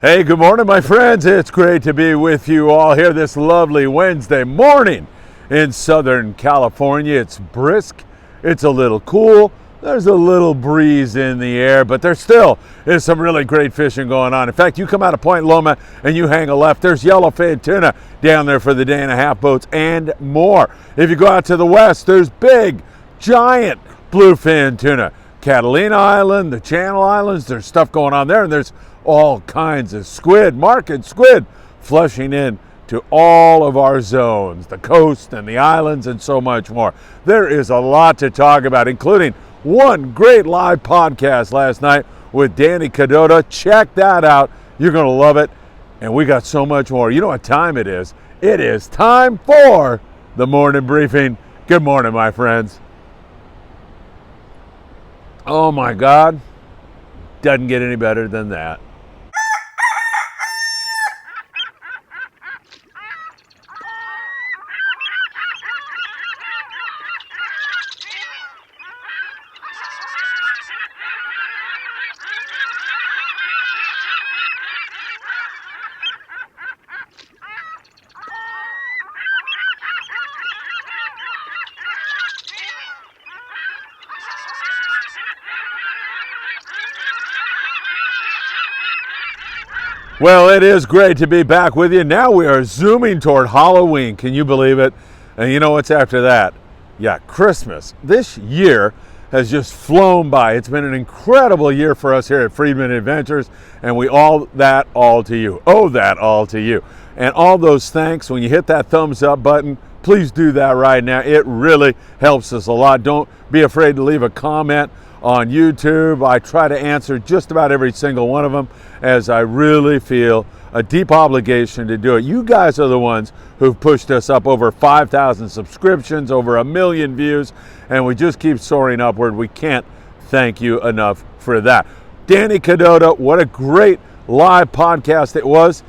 Hey, good morning, my friends. It's great to be with you all here this lovely Wednesday morning in Southern California. It's brisk, it's a little cool, there's a little breeze in the air, but there still is some really great fishing going on. In fact, you come out of Point Loma and you hang a left, there's yellowfin tuna down there for the day and a half boats and more. If you go out to the west, there's big, giant bluefin tuna. Catalina Island, the Channel Islands, there's stuff going on there, and there's all kinds of squid, market squid, flushing in to all of our zones, the coast and the islands and so much more. There is a lot to talk about, including one great live podcast last night with Danny Cadota. Check that out. You're going to love it. And we got so much more. You know what time it is? It is time for the morning briefing. Good morning, my friends. Oh my God, doesn't get any better than that. Well, it is great to be back with you. Now we are zooming toward Halloween. Can you believe it? And you know what's after that? Yeah, Christmas. This year has just flown by. It's been an incredible year for us here at Friedman Adventures, and we owe that all to you. And all those thanks, when you hit that thumbs up button, please do that right now. It really helps us a lot. Don't be afraid to leave a comment on YouTube. I try to answer just about every single one of them, as I really feel a deep obligation to do it. You guys are the ones who've pushed us up over 5,000 subscriptions, over 1 million views, and we just keep soaring upward. We can't thank you enough for that. Danny Cadota, what a great live podcast it was.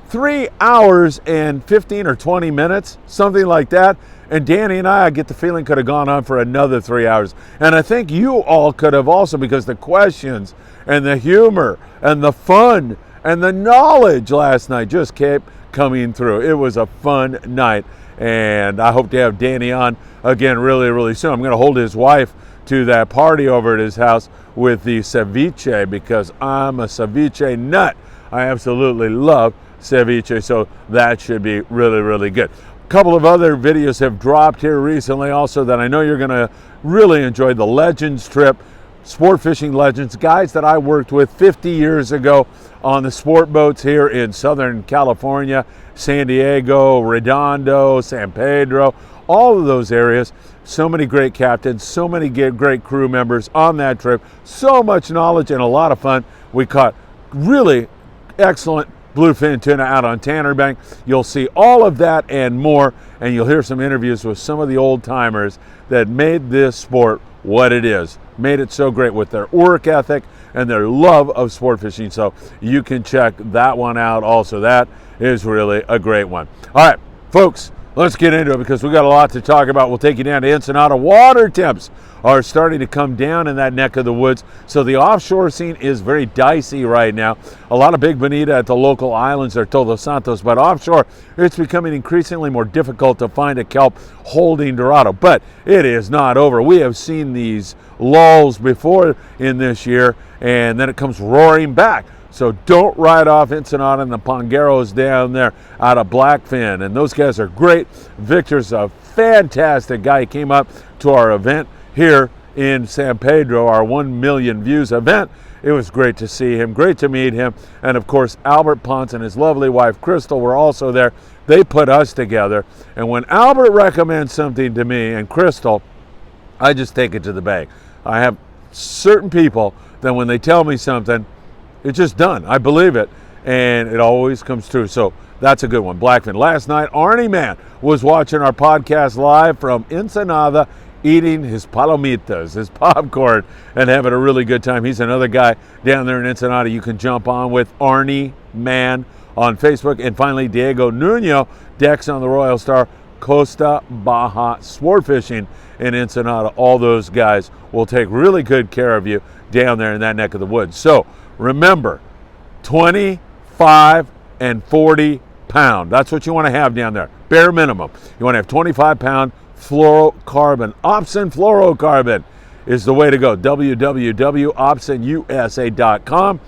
3 hours and 15 or 20 minutes, something like that. And Danny and I get the feeling, could have gone on for another 3 hours. And I think you all could have also, because the questions and the humor and the fun and the knowledge last night just kept coming through. It was a fun night. And I hope to have Danny on again really, really soon. I'm going to hold his wife to that party over at his house with the ceviche, because I'm a ceviche nut. I absolutely love ceviche, so that should be really, really good. A couple of other videos have dropped here recently also that I know you're going to really enjoy. The Legends trip, sport fishing legends, guys that I worked with 50 years ago on the sport boats here in Southern California, San Diego, Redondo, San Pedro, all of those areas. So many great captains, so many great crew members on that trip, so much knowledge and a lot of fun. We caught really excellent bluefin tuna out on Tanner Bank. You'll see all of that and more, and you'll hear some interviews with some of the old timers that made this sport what it is, made it so great with their work ethic and their love of sport fishing. So you can check that one out also. That is really a great one. All right, folks, let's get into it, because we got a lot to talk about. We'll take you down to Ensenada. Water temps are starting to come down in that neck of the woods, so the offshore scene is very dicey right now. A lot of big bonita at the local islands are Todos Santos, but offshore it's becoming increasingly more difficult to find a kelp holding Dorado. But it is not over. We have seen these lulls before in this year, and then it comes roaring back. So don't write off Ensenada and the Pongueros down there out of Blackfin. And those guys are great. Victor's a fantastic guy. He came up to our event here in San Pedro, our 1 million views event. It was great to see him, great to meet him. And of course, Albert Ponce and his lovely wife, Crystal, were also there. They put us together. And when Albert recommends something to me and Crystal, I just take it to the bank. I have certain people that when they tell me something, it's just done. I believe it, and it always comes true. So that's a good one. Blackfin. Last night, Arnie Man was watching our podcast live from Ensenada, eating his palomitas, his popcorn, and having a really good time. He's another guy down there in Ensenada you can jump on with, Arnie Man on Facebook. And finally, Diego Nuno decks on the Royal Star, Costa Baja Sport Fishing in Ensenada. All those guys will take really good care of you down there in that neck of the woods. So remember, 20 25 and 40 pound. That's what you want to have down there, bare minimum. You want to have 25-pound fluorocarbon. Opsin fluorocarbon is the way to go. www.opsinusa.com.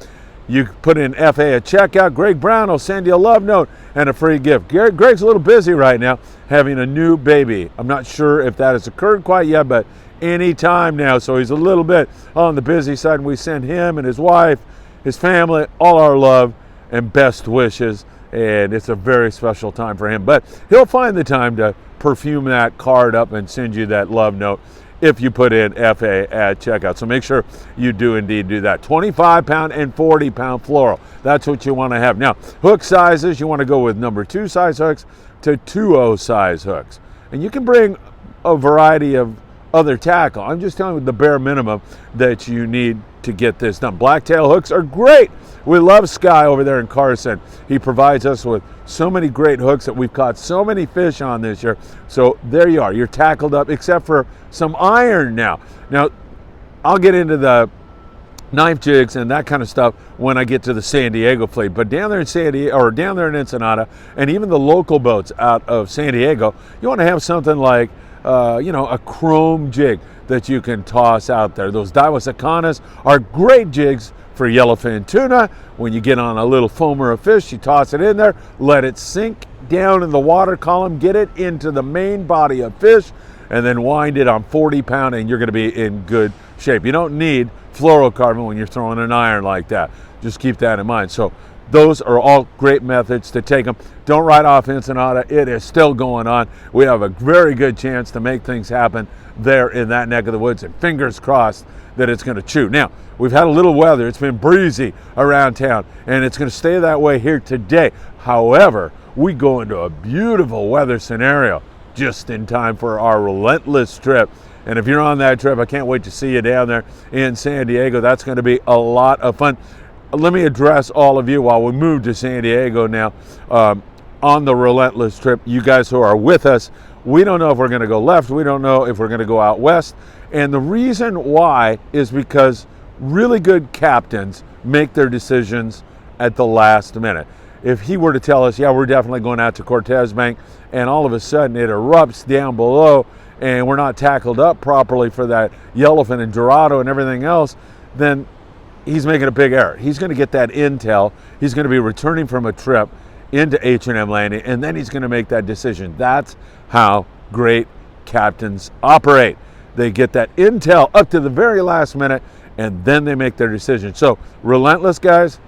You put in FA at checkout. Greg Brown will send you a love note and a free gift. Greg's a little busy right now having a new baby. I'm not sure if that has occurred quite yet, but any time now. So he's a little bit on the busy side, and we send him and his wife, his family, all our love and best wishes. And it's a very special time for him. But he'll find the time to perfume that card up and send you that love note if you put in FA at checkout. So make sure you do indeed do that. 25-pound and 40-pound floral. That's what you want to have. Now, hook sizes, you want to go with number 2 size hooks to 2.0 size hooks. And you can bring a variety of other tackle. I'm just telling you the bare minimum that you need to get this done. Blacktail hooks are great. We love Sky over there in Carson. He provides us with so many great hooks that we've caught so many fish on this year. So there you are. You're tackled up, except for some iron now. Now, I'll get into the knife jigs and that kind of stuff when I get to the San Diego fleet. But down there in San Diego, or down there in Ensenada, and even the local boats out of San Diego, you want to have something like a chrome jig that you can toss out there. Those Daiwa are great jigs for yellowfin tuna. When you get on a little foamer of fish, you toss it in there, let it sink down in the water column, get it into the main body of fish, and then wind it on 40-pound, and you're going to be in good shape. You don't need fluorocarbon when you're throwing an iron like that. Just keep that in mind. So those are all great methods to take them. Don't write off Ensenada. It is still going on. We have a very good chance to make things happen there in that neck of the woods, and fingers crossed that it's going to chew. Now, we've had a little weather. It's been breezy around town, and it's going to stay that way here today. However, we go into a beautiful weather scenario just in time for our Relentless trip. And if you're on that trip, I can't wait to see you down there in San Diego. That's going to be a lot of fun. Let me address all of you while we move to San Diego now. On the Relentless trip, you guys who are with us, we don't know if we're going to go left. We don't know if we're going to go out west. And the reason why is because really good captains make their decisions at the last minute. If he were to tell us, yeah, we're definitely going out to Cortez Bank, and all of a sudden it erupts down below and we're not tackled up properly for that yellowfin and Dorado and everything else, then he's making a big error. He's going to get that intel. He's going to be returning from a trip into H&M Landing, and then he's going to make that decision. That's how great captains operate. They get that intel up to the very last minute, and then they make their decision. So, Relentless guys,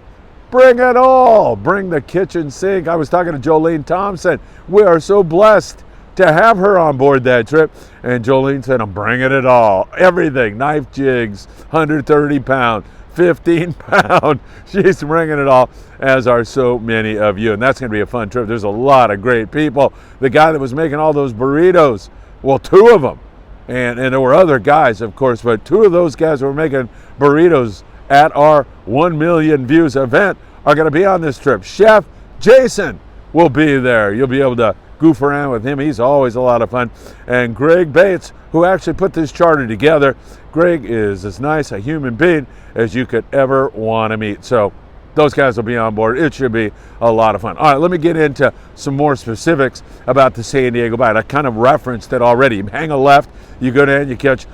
bring it all. Bring the kitchen sink. I was talking to Jolene Thompson. We are so blessed to have her on board that trip. And Jolene said, I'm bringing it all. Everything, knife jigs, 130 pound, 15 pound. She's bringing it all, as are so many of you. And that's going to be a fun trip. There's a lot of great people. The guy that was making all those burritos, well, 2 of them. And there were other guys, of course, but 2 of those guys who were making burritos at our 1 million views event are going to be on this trip. Chef Jason will be there. You'll be able to goof around with him. He's always a lot of fun. And Greg Bates, who actually put this charter together. Greg is as nice a human being as you could ever want to meet. So those guys will be on board. It should be a lot of fun. All right, let me get into some more specifics about the San Diego bite. I kind of referenced it already. You hang a left, you go down, you catch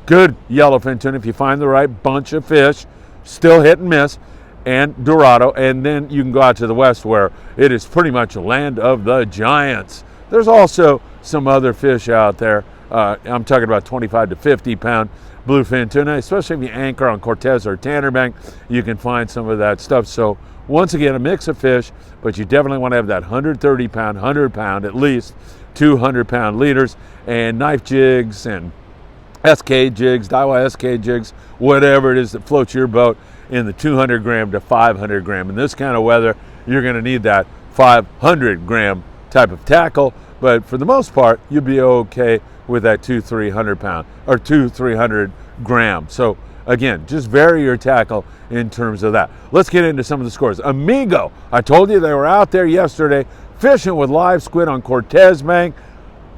good yellowfin tuna if you find the right bunch of fish, still hit and miss, and Dorado, and then you can go out to the west where it is pretty much a land of the giants. There's also some other fish out there. I'm talking about 25 to 50 pound bluefin tuna, especially if you anchor on Cortez or Tanner Bank, you can find some of that stuff. So once again, a mix of fish, but you definitely want to have that 130 pound, 100 pound, at least 200 pound leaders, and knife jigs and SK jigs, Daiwa SK jigs, whatever it is that floats your boat in the 200 gram to 500 gram. In this kind of weather, you're going to need that 500 gram type of tackle, but for the most part, you'll be okay with that 200-300 pound or 200-300 gram. So again, just vary your tackle in terms of that. Let's get into some of the scores. Amigo, I told you they were out there yesterday fishing with live squid on Cortez Bank.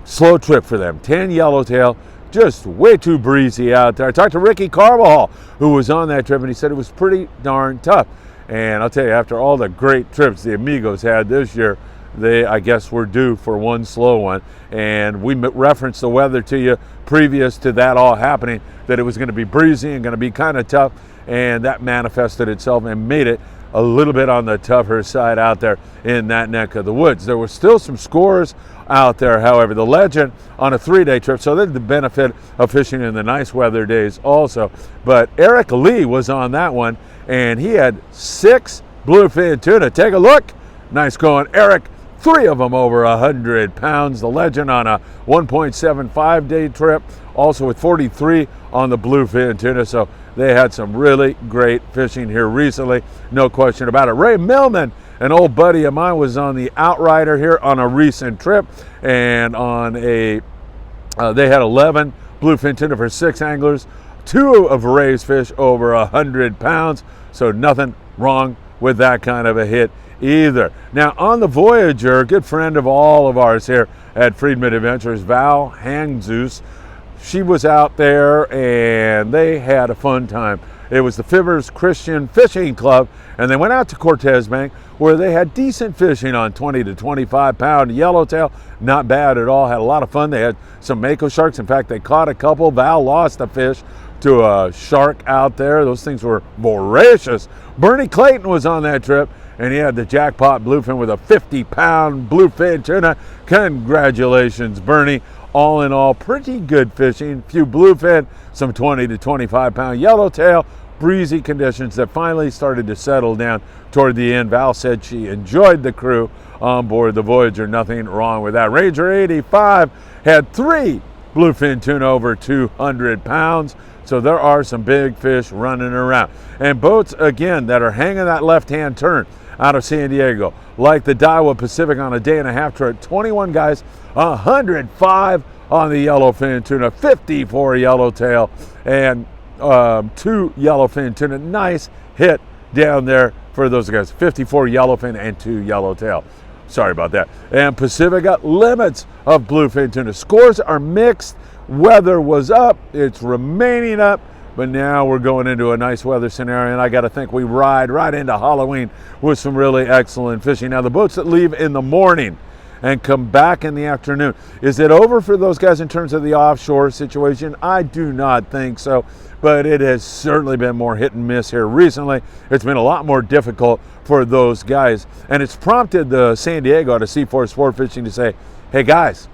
Slow trip for them. 10 yellowtail, just way too breezy out there. I talked to Ricky Carvajal, who was on that trip, and he said it was pretty darn tough. And I'll tell you, after all the great trips the Amigos had this year, they, I guess, were due for one slow one. And we referenced the weather to you previous to that all happening, that it was going to be breezy and going to be kind of tough, and that manifested itself and made it a little bit on the tougher side out there in that neck of the woods. There were still some scores out there, however. The Legend on a 3-day trip, so they had the benefit of fishing in the nice weather days also. But Eric Lee was on that one, and he had 6 bluefin tuna. Take a look. Nice going, Eric. 3 of them over 100 pounds. The Legend on a 1.75-day trip, also with 43 on the bluefin tuna. So they had some really great fishing here recently, no question about it. Ray Millman, an old buddy of mine, was on the Outrider here on a recent trip, and on a they had 11 bluefin tuna for 6 anglers. 2 of Ray's fish over 100 pounds, so nothing wrong with that kind of a hit either. Now on the Voyager, a good friend of all of ours here at Friedman Adventures, Val Hangzus, she was out there and they had a fun time. It was the Fibbers Christian Fishing Club, and they went out to Cortez Bank where they had decent fishing on 20 to 25 pound yellowtail. Not bad at all. Had a lot of fun. They had some mako sharks. In fact, they caught a couple. Val lost a fish to a shark out there. Those things were voracious. Bernie Clayton was on that trip, and he had the jackpot bluefin with a 50-pound bluefin tuna. Congratulations, Bernie. All in all, pretty good fishing. Few bluefin, some 20 to 25-pound yellowtail. Breezy conditions that finally started to settle down toward the end. Val said she enjoyed the crew on board the Voyager. Nothing wrong with that. Ranger 85 had 3 bluefin tuna over 200 pounds. So there are some big fish running around. And boats, again, that are hanging that left-hand turn out of San Diego, like the Daiwa Pacific on a day-and-a-half trip. 21 guys, 105 on the yellowfin tuna, 54 yellowtail, and 2 yellowfin tuna. Nice hit down there for those guys. 54 yellowfin and 2 yellowtail. Sorry about that. And Pacific got limits of bluefin tuna. Scores are mixed. Weather was up, it's remaining up, but now we're going into a nice weather scenario, and I got to think we ride right into Halloween with some really excellent fishing. Now, the boats that leave in the morning and come back in the afternoon, is it over for those guys in terms of the offshore situation? I do not think so, but it has certainly been more hit and miss here recently. It's been a lot more difficult for those guys, and it's prompted the San Diego to C4 Sport Fishing to say, hey guys,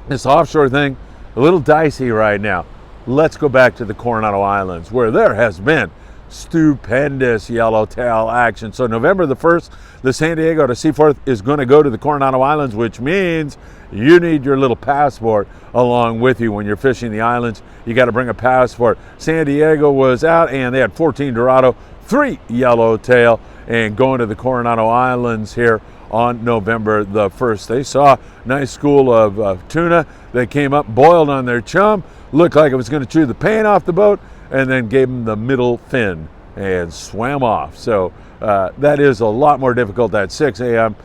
this offshore thing, a little dicey right now. Let's go back to the Coronado Islands, where there has been stupendous yellowtail action. So November the 1st, the San Diego to Seaforth is going to go to the Coronado Islands, which means you need your little passport along with you when you're fishing the islands. You got to bring a passport. San Diego was out, and they had 14 Dorado, 3 yellowtail, and going to the Coronado Islands here on November the 1st. They saw a nice school of tuna that came up, boiled on their chum, looked like it was going to chew the paint off the boat, and then gave them the middle fin and swam off. So that is a lot more difficult, that 6 a.m.,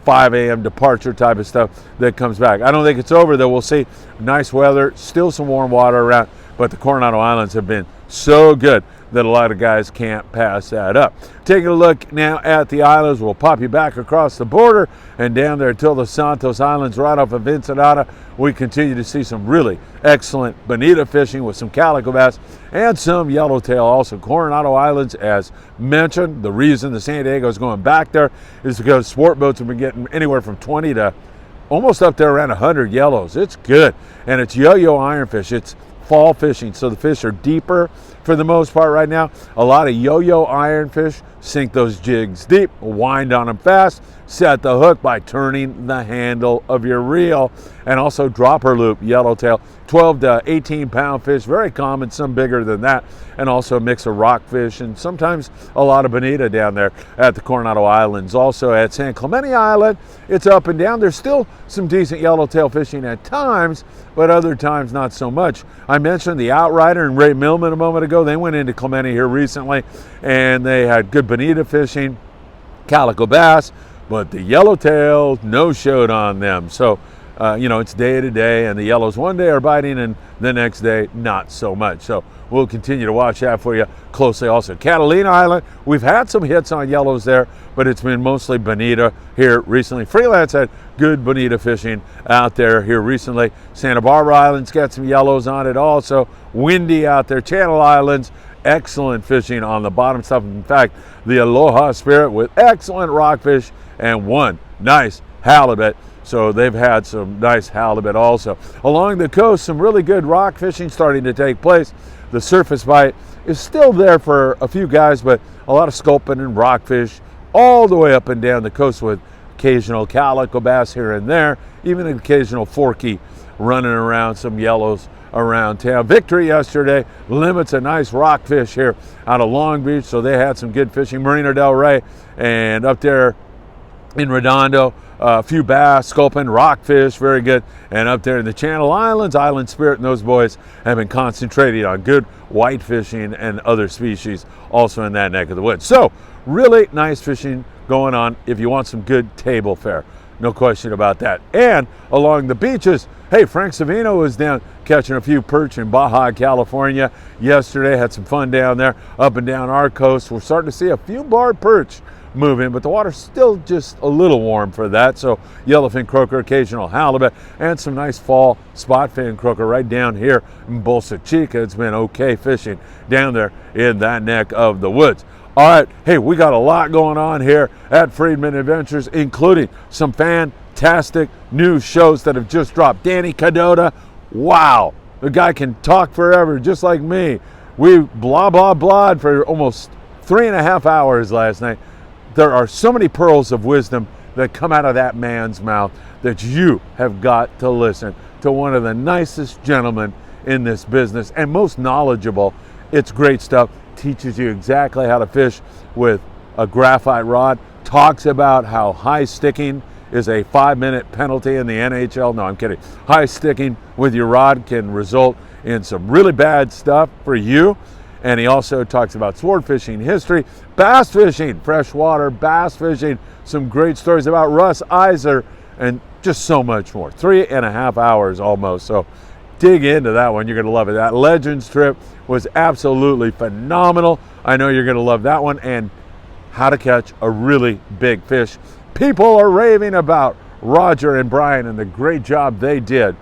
5 a.m. departure type of stuff that comes back. I don't think it's over, though. We'll see. Nice weather, still some warm water around, but the Coronado Islands have been so good that a lot of guys can't pass that up. Taking a look now at the islands, we'll pop you back across the border and down there till the Santos Islands, right off of Ensenada. We continue to see some really excellent bonita fishing with some calico bass and some yellowtail. Also, Coronado Islands, as mentioned, the reason the San Diego is going back there is because sport boats have been getting anywhere from 20 to almost up there around 100 yellows. It's good, and it's yo-yo ironfish. It's fall fishing, so the fish are deeper for the most part right now. A lot of yo-yo ironfish sink those jigs deep, wind on them fast, set the hook by turning the handle of your reel, and also dropper loop yellowtail, 12 to 18 pound fish, very common, some bigger than that, and also a mix of rockfish and sometimes a lot of bonita down there at the Coronado Islands. Also at San Clemente Island, it's up and down. There's still some decent yellowtail fishing at times, but other times not so much. I mentioned the Outrider and Ray Millman a moment ago. They went into Clemente here recently, and they had good bonita fishing, calico bass, but the yellowtail no-showed on them. So It's day to day, and the yellows one day are biting and the next day not so much. So we'll continue to watch that for you closely. Also, Catalina Island, we've had some hits on yellows there, but it's been mostly bonita here recently. Freelance had good bonita fishing out there here recently. Santa Barbara Island's got some yellows on it also. Windy out there. Channel Islands, excellent fishing on the bottom stuff. In fact, the Aloha Spirit with excellent rockfish and one nice halibut. So they've had some nice halibut also. Along the coast, some really good rock fishing starting to take place. The surface bite is still there for a few guys, but a lot of sculpin and rockfish all the way up and down the coast with occasional calico bass here and there, even an occasional forky running around, some yellows around town. Victory yesterday limits a nice rockfish here out of Long Beach, so they had some good fishing. Marina del Rey and up there in Redondo, a few bass, sculpin, rockfish, very good. And up there in the Channel Islands, Island Spirit and those boys have been concentrating on good white fishing and other species also in that neck of the woods. So really nice fishing going on if you want some good table fare. No question about that. And along the beaches, hey, Frank Savino was down catching a few perch in Baja, California yesterday. Had some fun down there, up and down our coast. We're starting to see a few barred perch moving, but the water's still just a little warm for that. So yellowfin croaker, occasional halibut, and some nice fall spot fin croaker right down here in Bolsa Chica. It's been okay fishing down there in that neck of the woods. All right, hey, we got a lot going on here at Friedman Adventures, including some fantastic new shows that have just dropped. Danny Cadota, wow, the guy can talk forever, just like me. We blah, blah, blah for almost 3.5 hours last night. There are so many pearls of wisdom that come out of that man's mouth that you have got to listen to one of the nicest gentlemen in this business and most knowledgeable. It's great stuff. Teaches you exactly how to fish with a graphite rod. Talks about how high sticking is a 5-minute penalty in the NHL. No, I'm kidding. High sticking with your rod can result in some really bad stuff for you. And he also talks about sword fishing history, bass fishing, freshwater bass fishing, some great stories about Russ Iser, and just so much more. 3.5 hours almost. So dig into that one. You're going to love it. That Legends trip was absolutely phenomenal. I know you're going to love that one. And how to catch a really big fish. People are raving about Roger and Brian and the great job they did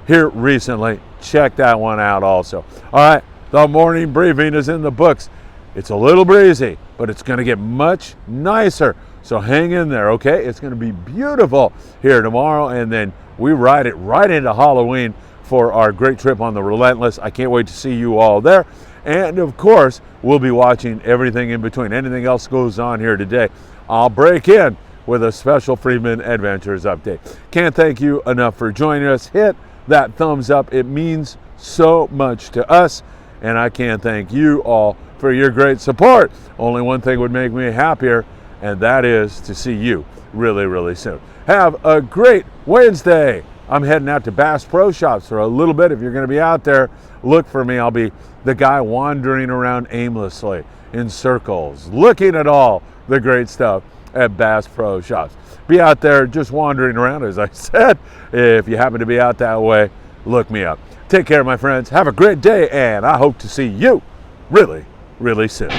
here recently. Check that one out also. All right. The morning briefing is in the books. It's a little breezy, but it's going to get much nicer. So hang in there, okay? It's going to be beautiful here tomorrow, and then we ride it right into Halloween for our great trip on the Relentless. I can't wait to see you all there. And of course, we'll be watching everything in between. Anything else goes on here today, I'll break in with a special Friedman Adventures update. Can't thank you enough for joining us. Hit that thumbs up. It means so much to us. And I can't thank you all for your great support. Only one thing would make me happier, and that is to see you really, really soon. Have a great Wednesday. I'm heading out to Bass Pro Shops for a little bit. If you're going to be out there, look for me. I'll be the guy wandering around aimlessly in circles, looking at all the great stuff at Bass Pro Shops. Be out there just wandering around, as I said. If you happen to be out that way, look me up. Take care, my friends. Have a great day, and I hope to see you really, really soon.